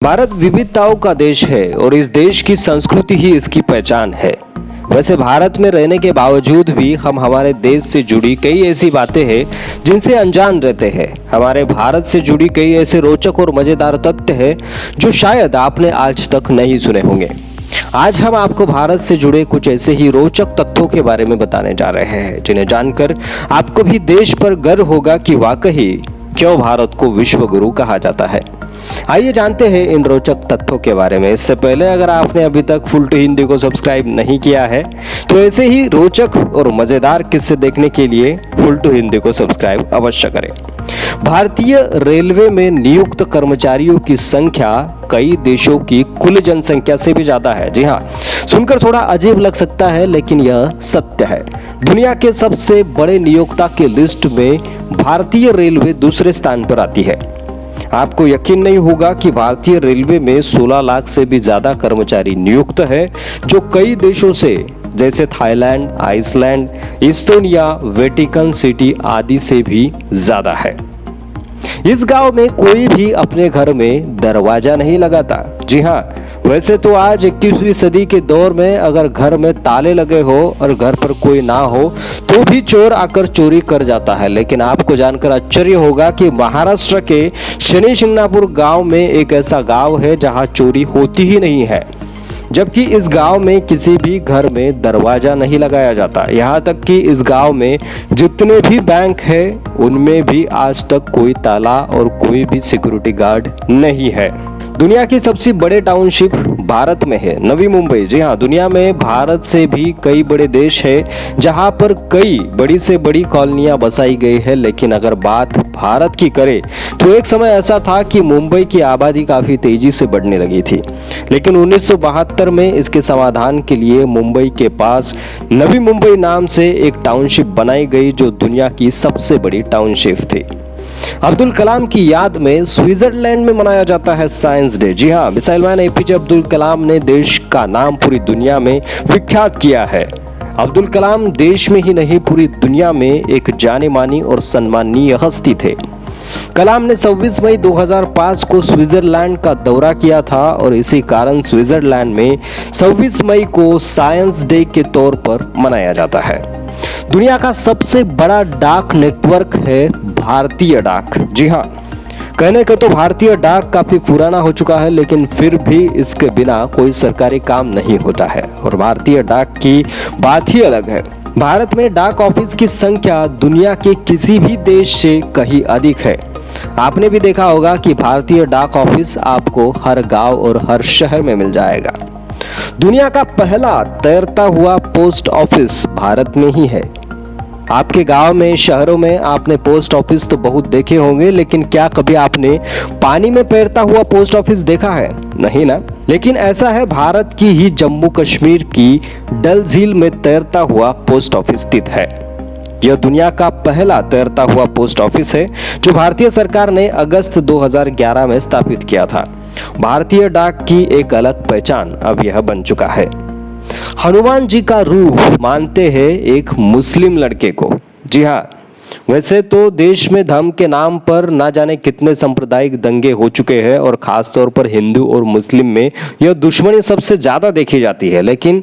भारत विविधताओं का देश है और इस देश की संस्कृति ही इसकी पहचान है। वैसे भारत में रहने के बावजूद भी हम हमारे देश से जुड़ी कई ऐसी बातें हैं जिनसे अनजान रहते हैं। हमारे भारत से जुड़ी कई ऐसे रोचक और मजेदार तथ्य हैं जो शायद आपने आज तक नहीं सुने होंगे। आज हम आपको भारत से जुड़े कुछ ऐसे ही रोचक तथ्यों के बारे में बताने जा रहे हैं जिन्हें जानकर आपको भी देश पर गर्व होगा कि वाकई क्यों भारत को विश्व गुरु कहा जाता है। आइए जानते हैं इन रोचक तथ्यों के बारे में। इससे पहले अगर आपने अभी तक फुल टू हिंदी को सब्सक्राइब नहीं किया है तो ऐसे ही रोचक और मजेदार किस्से देखने के लिए फुल टू हिंदी को सब्सक्राइब अवश्य करें। भारतीय रेलवे में नियुक्त कर्मचारियों की संख्या कई देशों की कुल जनसंख्या से भी ज्यादा है। जी हाँ, सुनकर थोड़ा अजीब लग सकता है लेकिन यह सत्य है। दुनिया के सबसे बड़े नियोक्ता के लिस्ट में भारतीय रेलवे दूसरे स्थान पर आती है। आपको यकीन नहीं होगा कि भारतीय रेलवे में 16 लाख से भी ज्यादा कर्मचारी नियुक्त है जो कई देशों से जैसे Thailand, Iceland, Estonia, Vatican City आदि से भी ज्यादा है। इस गांव में कोई भी अपने घर में दरवाजा नहीं लगाता। जी हाँ, वैसे तो आज 21वीं सदी के दौर में अगर घर में ताले लगे हो और घर पर कोई ना हो तो भी चोर आकर चोरी कर जाता है, लेकिन आपको जानकर आश्चर्य होगा कि महाराष्ट्र के शनि शिंगणापुर गांव में एक ऐसा गांव है जहां चोरी होती ही नहीं है, जबकि इस गांव में किसी भी घर में दरवाजा नहीं लगाया जाता। यहाँ तक कि इस गांव में जितने भी बैंक है उनमें भी आज तक कोई ताला और कोई भी सिक्योरिटी गार्ड नहीं है। दुनिया की सबसे बड़े टाउनशिप भारत में है नवी मुंबई। जी हाँ, दुनिया में भारत से भी कई बड़े देश है जहां पर कई बड़ी से बड़ी कॉलोनियां बसाई गई है, लेकिन अगर बात भारत की करें तो एक समय ऐसा था कि मुंबई की आबादी काफी तेजी से बढ़ने लगी थी, लेकिन 1972 में इसके समाधान के लिए मुंबई के पास नवी मुंबई नाम से एक टाउनशिप बनाई गई जो दुनिया की सबसे बड़ी टाउनशिप थी। अब्दुल कलाम की याद में स्विट्जरलैंड में मनाया जाता है साइंस डे। जी हाँ, missile man APJ Abdul Kalam ने देश का नाम पूरी दुनिया में विख्यात किया है। अब्दुल कलाम देश में ही नहीं पूरी दुनिया में एक जानी मानी और सम्माननीय हस्ती थे। कलाम ने 26 मई 2005 को स्विट्जरलैंड का दौरा किया था और इसी कारण स्विट्जरलैंड में 26 मई को साइंस डे के तौर पर मनाया जाता है। दुनिया का सबसे बड़ा डाक नेटवर्क है भारतीय डाक। जी हाँ, कहने को तो भारतीय डाक काफी पुराना हो चुका है, लेकिन फिर भी इसके बिना कोई सरकारी काम नहीं होता है और भारतीय डाक की बात ही अलग है। भारत में डाक ऑफिस की संख्या दुनिया के किसी भी देश से कहीं अधिक है। आपने भी देखा होगा कि भारतीय डाक ऑफिस आपको हर गांव और हर शहर में मिल जाएगा। दुनिया का पहला तैरता हुआ पोस्ट ऑफिस भारत में ही है। आपके गांव में, शहरों में आपने पोस्ट ऑफिस तो बहुत देखे होंगे, लेकिन क्या कभी आपने पानी में तैरता हुआ पोस्ट ऑफिस देखा है? नहीं ना। लेकिन ऐसा है, भारत की ही जम्मू कश्मीर की डल झील में तैरता हुआ पोस्ट ऑफिस स्थित है। यह दुनिया का पहला तैरता हुआ पोस्ट ऑफिस है जो भारतीय सरकार ने अगस्त 2011 में स्थापित किया था। भारतीय डाक की एक अलग पहचान अब यह बन चुका है। हनुमान जी का रूप मानते हैं एक मुस्लिम लड़के को। जी हाँ, वैसे तो देश में धर्म के नाम पर ना जाने कितने सांप्रदायिक दंगे हो चुके हैं और खासतौर पर हिंदू और मुस्लिम में यह दुश्मनी सबसे ज्यादा देखी जाती है, लेकिन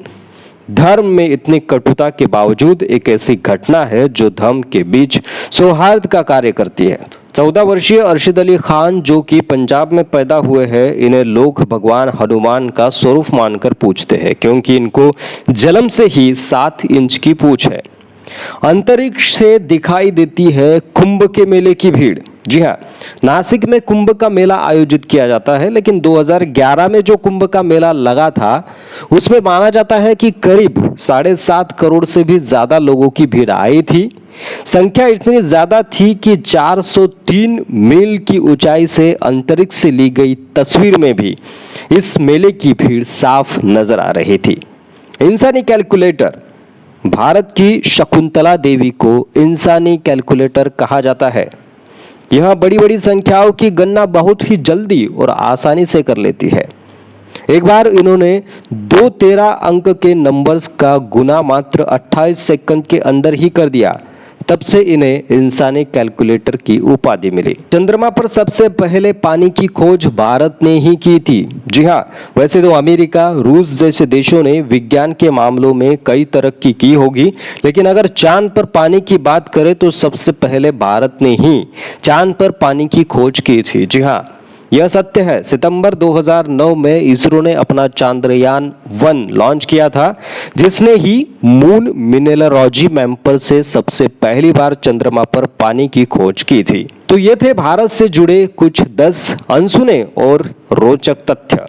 धर्म में इतनी कटुता के बावजूद एक ऐसी घटना है जो धर्म के बीच सौहार्द का कार्य करती है। 14 वर्षीय अरशद अली खान जो कि पंजाब में पैदा हुए हैं, इन्हें लोग भगवान हनुमान का स्वरूप मानकर पूजते हैं क्योंकि इनको जन्म से ही 7 इंच की पूंछ है। अंतरिक्ष से दिखाई देती है कुंभ के मेले की भीड़। जी हाँ, नासिक में कुंभ का मेला आयोजित किया जाता है, लेकिन 2011 में जो कुंभ का मेला लगा था उसमें माना जाता है कि करीब 7.5 करोड़ से भी ज्यादा लोगों की भीड़ आई थी। संख्या इतनी ज्यादा थी कि 403 मील की ऊंचाई से अंतरिक्ष से ली गई तस्वीर में भी इस मेले की भीड़ साफ नजर आ रही थी। इंसानी कैलकुलेटर। भारत की शकुंतला देवी को इंसानी कैलकुलेटर कहा जाता है। यह बड़ी बड़ी संख्याओं की गणना बहुत ही जल्दी और आसानी से कर लेती है। एक बार इन्होंने 2 13 अंक के नंबर्स का गुना मात्र 28 सेकंड के अंदर ही कर दिया। तब से इन्हें इंसानी कैलकुलेटर की उपाधि मिली। चंद्रमा पर सबसे पहले पानी की खोज भारत ने ही की थी। जी हाँ, वैसे तो अमेरिका, रूस जैसे देशों ने विज्ञान के मामलों में कई तरक्की की होगी, लेकिन अगर चांद पर पानी की बात करें तो सबसे पहले भारत ने ही चांद पर पानी की खोज की थी। जी हाँ, यह सत्य है। सितंबर 2009 में इसरो ने अपना चांद्रयान 1 लॉन्च किया था, जिसने ही मून मिनरलॉजी मैपर से सबसे पहली बार चंद्रमा पर पानी की खोज की थी। तो ये थे भारत से जुड़े कुछ 10 अनसुने और रोचक तथ्य।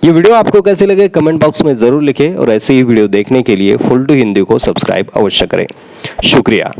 ये वीडियो आपको कैसे लगे कमेंट बॉक्स में जरूर लिखें और ऐसे ही वीडियो देखने के लिए फुल टू हिंदी को सब्सक्राइब अवश्य करें। शुक्रिया।